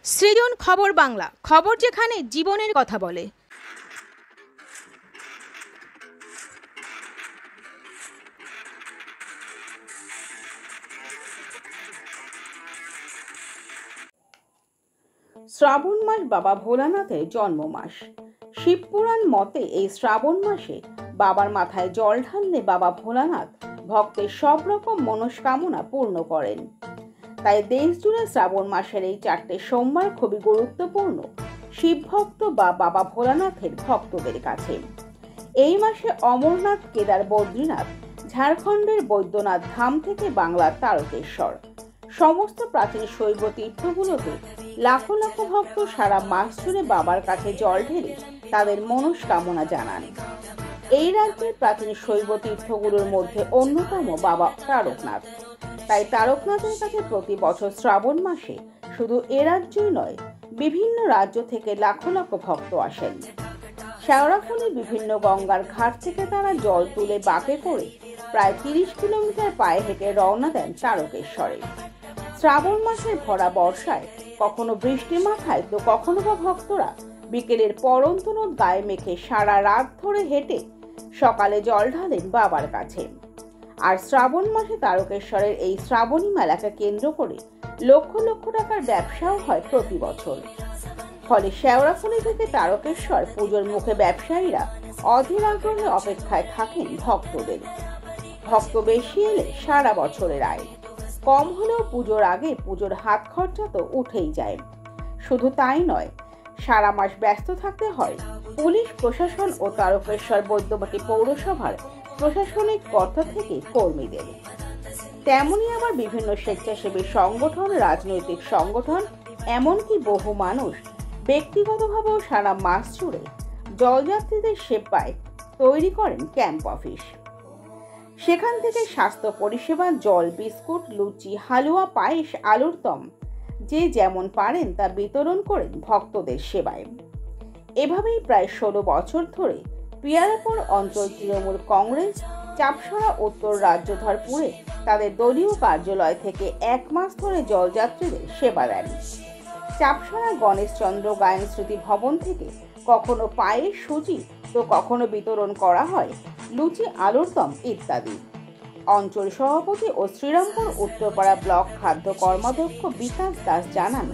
সৃজন খবর বাংলা, খবর যেখানে জীবনের কথা বলে। শ্রাবণ মাস বাবা ভোলানাথের জন্ম মাস। শিবপুরাণ মতে এই শ্রাবণ মাসে বাবার মাথায় জল ঢাললে বাবা ভোলানাথ ভক্তের সব রকম মনস্কামনা পূর্ণ করেন। তাই দেশ জুড়ে শ্রাবণ মাসের এই 4টে সোমবার খুবই গুরুত্বপূর্ণ শিব ভক্ত বা বাবা ভোলানাথের ভক্তদের কাছে। এই মাসে অমরনাথ, কেদার, বদ্রীনাথ, ঝাড়খণ্ডের বৈদ্যনাথ ধাম থেকে বাংলার তারকেশ্বর, সমস্ত প্রাচীন শৈব তীর্থগুলোতে লাখো লাখো ভক্ত সারা মাস জুড়ে বাবার কাছে জল ঢেলে তাদের মনস্কামনা জানান। এই রাজ্যের প্রাচীন শৈব তীর্থগুলোর মধ্যে অন্যতম বাবা তারকনাথ। তাই তারকনাথের কাছে প্রতি বছর শ্রাবণ মাসে শুধু এ রাজ্যই নয়, বিভিন্ন রাজ্য থেকে লাখো লাখো ভক্ত আসেন। শেওড়াফুলির বিভিন্ন গঙ্গার ঘাট থেকে তারা জল তুলে বাঁকে করে প্রায় 30 কিলোমিটার পায়ে হেঁটে রওনা দেন তারকেশ্বরে। শ্রাবণ মাসের ভরা বর্ষায় কখনো বৃষ্টি মাথায় তো কখনো বা ভক্তরা বিকেলের পরন্ত নদ গায়ে মেখে সারা রাত ধরে হেঁটে সকালে জল ঢালেন বাবার কাছে। আর শ্রাবণ মাসে তারকেশ্বরের এই শ্রাবণী মেলাকে কেন্দ্র করে লক্ষ লক্ষ টাকার ব্যবসাও হয় প্রতি বছর। ফলে শেওড়াফুলি থেকে তারকেশ্বর পুজোর মুখে ব্যবসায়ীরা অধীর আগ্রহে অপেক্ষায় থাকেন ভক্তদের। ভক্ত বেশি এলে সারা বছরের আয়, কম হলেও পুজোর আগে পুজোর হাত খরচা তো উঠেই যায়। শুধু তাই নয়, সারা মাস ব্যস্ত থাকতে হয় পুলিশ প্রশাসন ও তারকেশ্বর বৈদ্যবাটী পৌরসভার প্রশাসনিক কর্তা থেকে কর্মীদের। তেমনি আবার বিভিন্ন স্বেচ্ছাসেবী সংগঠন, রাজনৈতিক সংগঠন, এমনকি বহু মানুষ ব্যক্তিগতভাবেও সারা মাস জুড়ে জলযাত্রীদের সেবায় তৈরি করেন ক্যাম্প অফিস। সেখান থেকে স্বাস্থ্য পরিষেবা, জল, বিস্কুট, লুচি, হালুয়া, পায়েস, আলুর দম যে যেমন পারেন তা বিতরণ করেন ভক্তদের সেবায়। এভাবেই প্রায় 16 বছর ধরে পিয়ারাপুর অঞ্চল তৃণমূল কংগ্রেস চাপসরা উত্তর রাজ্যধরপুরে তাদের দলীয় কার্যালয় থেকে 1 মাস ধরে জলযাত্রীদের সেবা দেন। চাপসরা গণেশচন্দ্র গায়ন স্মৃতি ভবন থেকে কখনো পায়েস, সুজি তো কখনো বিতরণ করা হয় লুচি, আলুর দম ইত্যাদি। অঞ্চল সভাপতি ও শ্রীরামপুর উত্তরপাড়া ব্লক খাদ্য কর্মাধ্যক্ষ বিকাশ দাস জানান,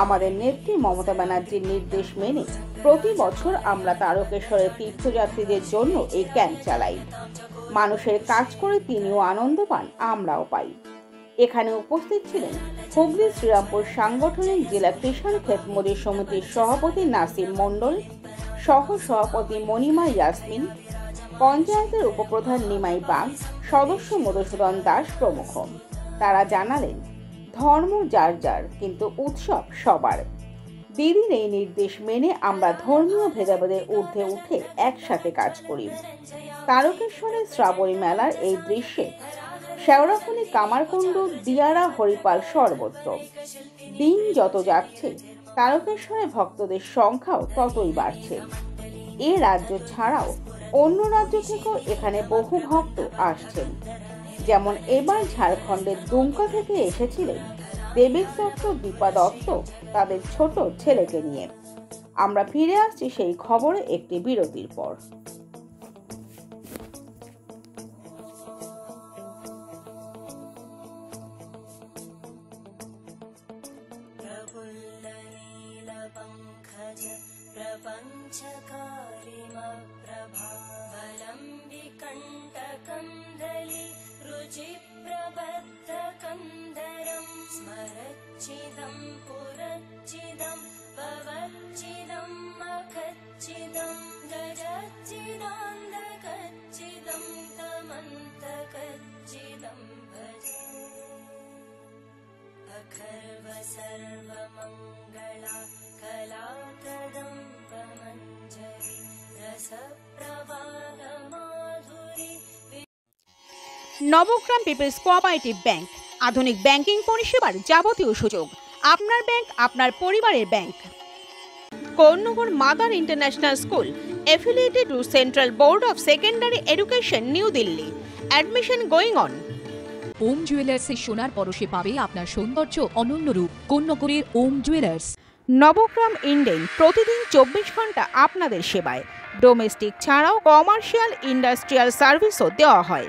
আমাদের নেত্রী মমতা ব্যানার্জির নির্দেশ মেনে প্রতি বছর আমরা তারকেশ্বরের তীর্থযাত্রীদের জন্য এই ক্যাম্প চালাই। মানুষের কাজ করে তিনিও আনন্দ পান, আমরাও পাই। এখানে উপস্থিত ছিলেন হুগলি শ্রীরামপুর সাংগঠনিক জেলা কৃষাণ ক্ষেতমজুর সমিতির সভাপতি নাসিম মণ্ডল, সহ সভাপতি মণিমা ইয়াসমিন, পঞ্চায়েতের উপপ্রধান নিমাই বাগ, সদস্য মধুসূদন দাস প্রমুখ। তারা জানালেন, ধর্ম যার যার, কিন্তু উৎসব সবার। দিদির এই নির্দেশ মেনে আমরা ধর্মীয় ভেদাভেদের ঊর্ধ্বে উঠে একসাথে কাজ করি। তারকেশ্বরের শ্রাবণী মেলার এই দৃশ্যে শেওড়াফুলি, কামারকুণ্ড, দিয়ারা, হরিপাল সর্বত্র দিন যত যাচ্ছে তারকেশ্বরে ভক্তদের সংখ্যাও ততই বাড়ছে। এ রাজ্য ছাড়াও অন্য রাজ্য থেকেও এখানে বহু ভক্ত আসছেন। যেমন এবার ঝাড়খণ্ডের দুমকা থেকে এসেছিলেন দেবেশ দত্ত, দীপা দত্ত তাদের ছোট ছেলেকে নিয়ে। আমরা ফিরে আসছি সেই খবরে একটি বিরতির পর। प्रभा रुचिप्रबद्धकन्दरं स्मरच्चिदं पुरच्चिदं भवच्चिदं मखच्चिदं गजच्चिदान्धकच्चिदं तमन्तकच्चिदं भजे। अखर्व सर्वमङ्गला कलाकदम्बमञ्जरी रसप्रवाहमाधुरी। নবগ্রাম পিপলস কোঅপারেটিভ ব্যাংক, আধুনিক ব্যাংকিং পরিষেবার যাবতীয় সুযোগ। আপনার ব্যাংক, আপনার পরিবারের bank. Karnagar mother international school, affiliated to Central Board of Secondary Education, New Delhi. Admission going on. ওম জুয়েলার্সের সোনার পরশে পাবে আপনার সৌন্দর্য অনন্য রূপ। কোন্নগরের ওম জুয়েলার্স। নবগ্রাম ইন্ডেন প্রতিদিন 24 ঘন্টা আপনাদের সেবায়। ডোমেস্টিক ছাড়াও কমার্শিয়াল ইন্ডাস্ট্রিয়াল সার্ভিসও দেওয়া হয়।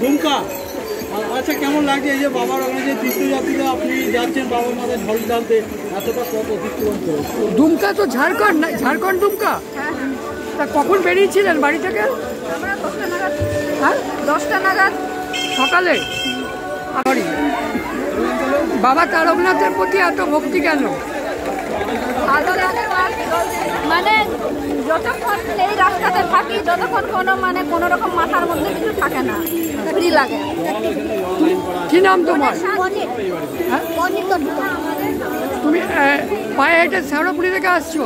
দুমকা। আচ্ছা, কেমন লাগছে এই যে বাবার ওখানে যে তীর্থযাত্রীরা আপনি যাচ্ছেন বাবার মাথায় ঢল ঢালতে, এতটা কত অতিক্রম করে? দুমকা তো ঝাড়খণ্ড, ঝাড়খণ্ড দুমকা। তা কখন বেরিয়েছিলেন বাড়ি থেকে? আমরা 10টা নাগাদ। হ্যাঁ, 10টা নাগাদ সকালে। বাবা তারকনাথের প্রতি এত ভক্তি কেন? মানে যতক্ষণ এই রাস্তাতে থাকি, যতক্ষণ কোনো রকম মাথার মধ্যে কিছু থাকে না, ফ্রি লাগে। কি নাম তোমার? হ্যাঁ? তুমি পায়ে হেঁটে শ্যাওড়াপুরি থেকে আসছো,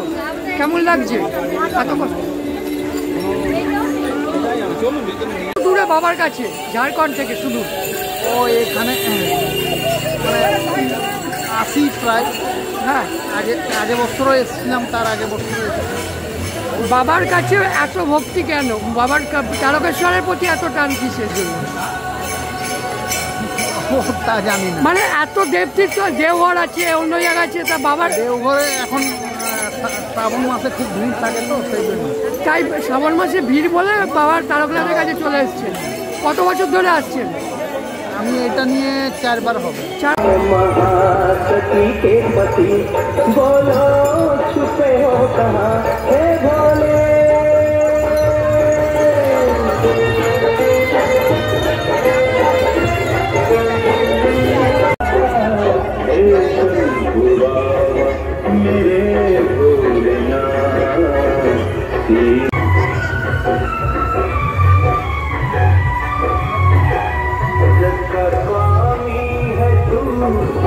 কেমন লাগছে? এত কষ্ট দূরে বাবার কাছে, ঝাড়খণ্ড থেকে শুধু। ও এখানে আসি প্রায়। হ্যাঁ, আগে বছর এসেছিলাম, তার আগে বছর বাবার কাছে এত ভক্তি কেন? বাবার তারকেশ্বরের প্রতি এত টান কিসের জন্য? তা জানি না। মানে এত দেবতীর্থ, দেওঘর আছে, অন্য জায়গা আছে, তা বাবার দেওঘরে এখন শ্রাবণ মাসে খুব ভিড় থাকে, তো সেই জন্য। তাই শ্রাবণ মাসে ভিড় বলে বাবার তারকনাথের কাছে চলে এসছেন। কত বছর ধরে আসছেন? আমি এটা নিয়ে 4 বার হবে। महासती के पति बोलो छुपे हो कहाँ हे भोले। मेरे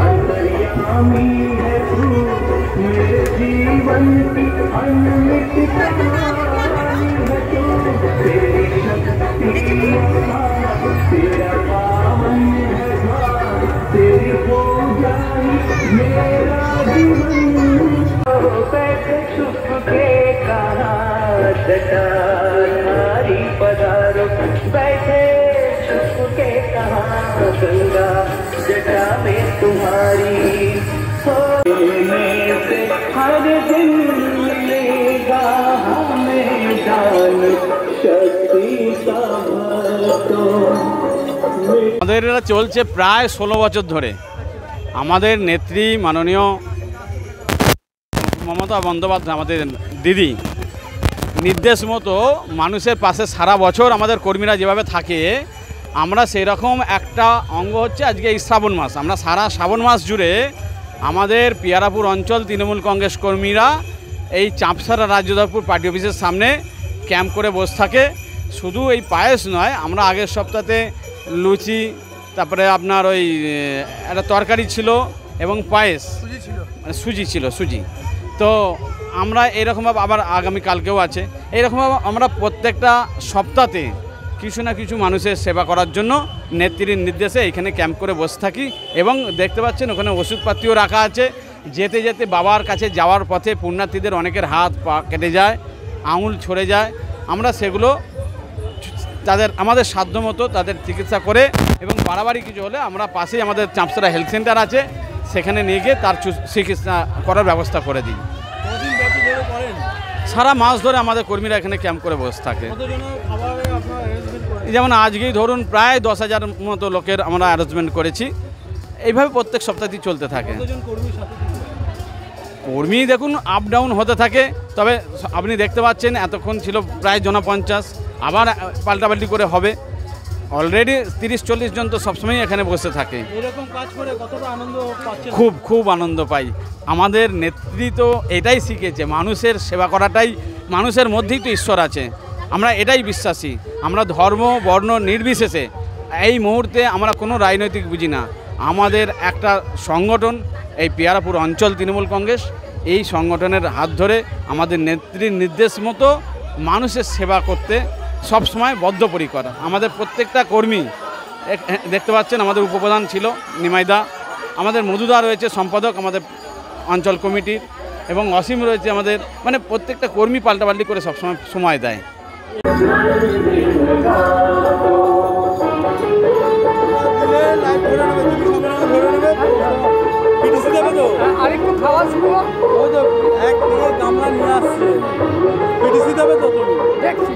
अंतर्यामी है तू, मेरे जीवन की अनमित कहानी है तू। तेरी शक्ति तेरा पावन है भाव, तेरी पूजा ही मेरा जीवन। बैठे चुप के कहा जटाधारी पधारो, बैठे चुप के कहा गंगा जटा में तुम्हारी सोने से हर दिन मिलेगा हमें दान शक्ति का तो। আমাদের এটা চলছে প্রায় 16 বছর ধরে। আমাদের নেত্রী মাননীয় মমতা বন্দ্যোপাধ্যায়, আমাদের দিদি নির্দেশ মতো মানুষের পাশে সারা বছর আমাদের কর্মীরা যেভাবে থাকে, আমরা সেই রকম একটা অঙ্গ হচ্ছে আজকে এই শ্রাবণ মাস। আমরা সারা শ্রাবণ মাস জুড়ে আমাদের পিয়ারাপুর অঞ্চল তৃণমূল কংগ্রেস কর্মীরা এই চাঁপসারা রাজ্যধরপুর পার্টি অফিসের সামনে ক্যাম্প করে বসে থাকে। শুধু এই পায়েস নয়, আমরা আগের সপ্তাহে লুচি, তারপরে আপনার ওই একটা তরকারি ছিল এবং পায়েস, মানে সুজি ছিল, সুজি। তো আমরা এরকমভাবে আবার আগামীকালকেও আছে, এইরকমভাবে আমরা প্রত্যেকটা সপ্তাহে কিছু না কিছু মানুষের সেবা করার জন্য নেত্রীর নির্দেশে এখানে ক্যাম্প করে বসে থাকি। এবং দেখতে পাচ্ছেন ওখানে ওষুধপাতিও রাখা আছে। যেতে যেতে বাবার কাছে যাওয়ার পথে পুণ্যার্থীদের অনেকের হাত পা কেটে যায়, আঙুল ছড়ে যায়, আমরা সেগুলো আমাদের সাধ্যমতো তাদের চিকিৎসা করে এবং বাড়াবাড়ি কিছু হলে আমরা পাশেই আমাদের চাঁপসারা হেলথ সেন্টার আছে, সেখানে নিয়ে গিয়ে তার চিকিৎসা করার ব্যবস্থা করে দিই। সারা মাস ধরে আমাদের কর্মীরা এখানে ক্যাম্প করে বসে থাকে। যেমন আজকেই ধরুন প্রায় 10,000 মতো লোকের আমরা অ্যারেঞ্জমেন্ট করেছি এইভাবে প্রত্যেক সপ্তাহতেই চলতে থাকে। কতজন কর্মীর সাথে যুক্ত? কর্মী দেখুন আপ ডাউন হতে থাকে, তবে আপনি দেখতে পাচ্ছেন এতক্ষণ ছিল প্রায় 50, আবার পাল্টাপাল্টি করে হবে। অলরেডি 30-40 জন তো সবসময়ই এখানে বসে থাকে। এরকম কাজ করে কতটা আনন্দ পাচ্ছেন? খুব আনন্দ পাই। আমাদের নেত্রী তো এটাই শিখেছে, মানুষের সেবা করাটাই, মানুষের মধ্যেই তো ঈশ্বর আছে, আমরা এটাই বিশ্বাসী। আমরা ধর্ম বর্ণ নির্বিশেষে এই মুহূর্তে আমরা কোনো রাজনৈতিক বুঝি না। আমাদের একটা সংগঠন এই পেয়ারাপুর অঞ্চল তৃণমূল কংগ্রেস, এই সংগঠনের হাত ধরে আমাদের নেত্রীর নির্দেশ মতো মানুষের সেবা করতে সবসময় বদ্ধপরিকর। আমাদের প্রত্যেকটা কর্মী দেখতে পাচ্ছেন, আমাদের উপপ্রধান ছিল নিমাইদা, আমাদের মধুদা রয়েছে সম্পাদক আমাদের অঞ্চল কমিটির, এবং অসীম রয়েছে আমাদের, মানে প্রত্যেকটা কর্মী পাল্টাপাল্টি করে সবসময় সময় দেয়। আরেকটু খাওয়া শুরু গামলা নিয়ে আসছে, পিটিসি দেবে তো তুমি? দেখছি,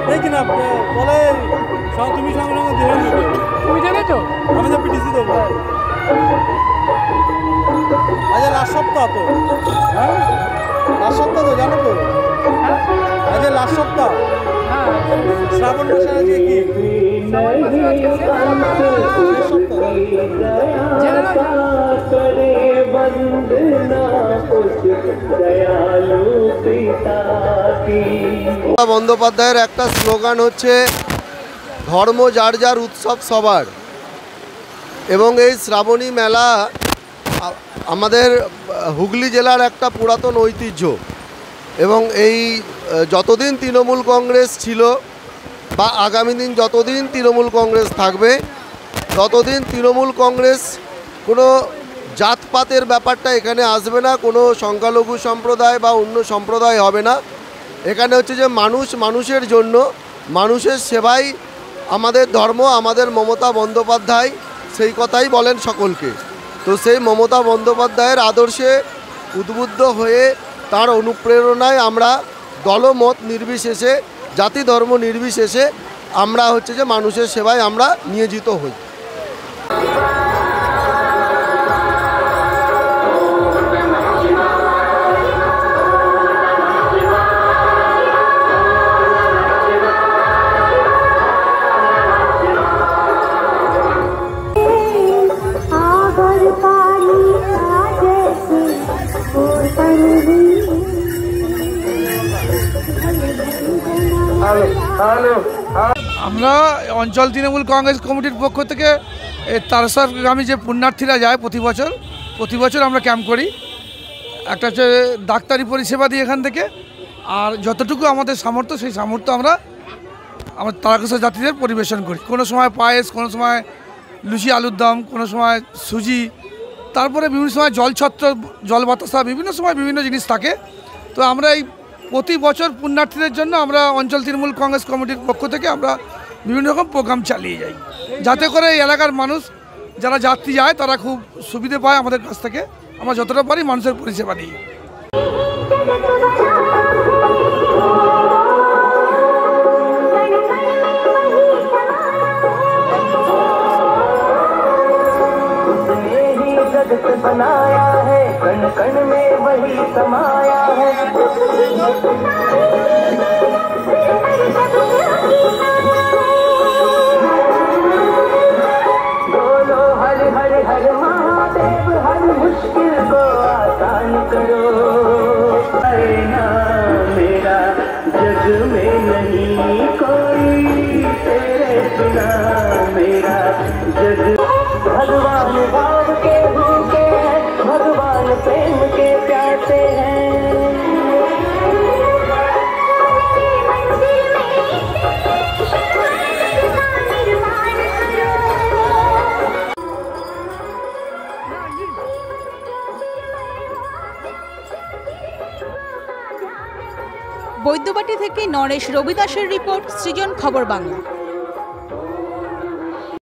দেখি না বলে তুমি সঙ্গে সঙ্গে দেবে নেবে। তুমি দেবে তো? আমি তো পিটিসি দেবো। আজ লাস্ট সপ্তাহ তো, হ্যাঁ লাস্ট সপ্তাহ তো, জানো তো আজ লাস্ট সপ্তাহ, শ্রাবণ মাসের আজকে কি বন্দ্যোপাধ্যায়ের একটা স্লোগান হচ্ছে ধর্ম যার যার উৎসব সবার, এবং এই শ্রাবণী মেলা আমাদের হুগলি জেলার একটা পুরাতন ঐতিহ্য, এবং এই যতদিন তৃণমূল কংগ্রেস ছিল বা আগামী দিন যতদিন তৃণমূল কংগ্রেস থাকবে, ততদিন তৃণমূল কংগ্রেস কোনো জাতপাতের ব্যাপারটা এখানে আসবে না, কোনো সংখ্যালঘু সম্প্রদায় বা অন্য সম্প্রদায় হবে না। এখানে হচ্ছে যে মানুষ মানুষের জন্য, মানুষের সেবাই আমাদের ধর্ম। আমাদের মমতা বন্দ্যোপাধ্যায় সেই কথাই বলেন সকলকে। তো সেই মমতা বন্দ্যোপাধ্যায়ের আদর্শে উদ্বুদ্ধ হয়ে তার অনুপ্রেরণায় আমরা দলমত নির্বিশেষে, জাতি ধর্ম নির্বিশেষে আমরা হচ্ছে যে মানুষের সেবায় আমরা নিয়োজিত হই। আমরা অঞ্চল তৃণমূল কংগ্রেস কমিটির পক্ষ থেকে তারসারগামী যে পুণ্যার্থীরা যায় প্রতি বছর আমরা ক্যাম্প করি। একটা হচ্ছে ডাক্তারি পরিষেবা দিই এখান থেকে, আর যতটুকু আমাদের সামর্থ্য সেই সামর্থ্য আমরা তারকেশ্বর যাত্রীদের পরিবেশন করি। কোনো সময় পায়েস, কোনো সময় লুচি আলুর দম, কোনো সময় সুজি, তারপরে বিভিন্ন সময় জলছত্র, জল বাতাসা, বিভিন্ন সময় বিভিন্ন জিনিস থাকে। তো আমরা এই প্রতি বছর পুণ্যার্থীদের জন্য আমরা অঞ্চল তৃণমূল কংগ্রেস কমিটির পক্ষ থেকে আমরা বিভিন্ন রকম প্রোগ্রাম চালিয়ে যাই, যাতে করে এই এলাকার মানুষ যারা যাত্রী যায় তারা খুব সুবিধে পায় আমাদের কাছ থেকে। আমরা যতটা পারি মানুষের পরিষেবা দিই। बनाया है कण कण में वही समाया है, बोलो हर हर हर महादेव, हर मुश्किल को आसान करो। ना मेरा जग में नहीं कोई तेरे बिना, मेरा जग भगवान भाव के भूखे हैं, भगवान प्रेम के प्यासे हैं। বৈদ্যবাটি থেকে নরেশ রবিদাসের রিপোর্ট, সৃজন খবর বাংলা।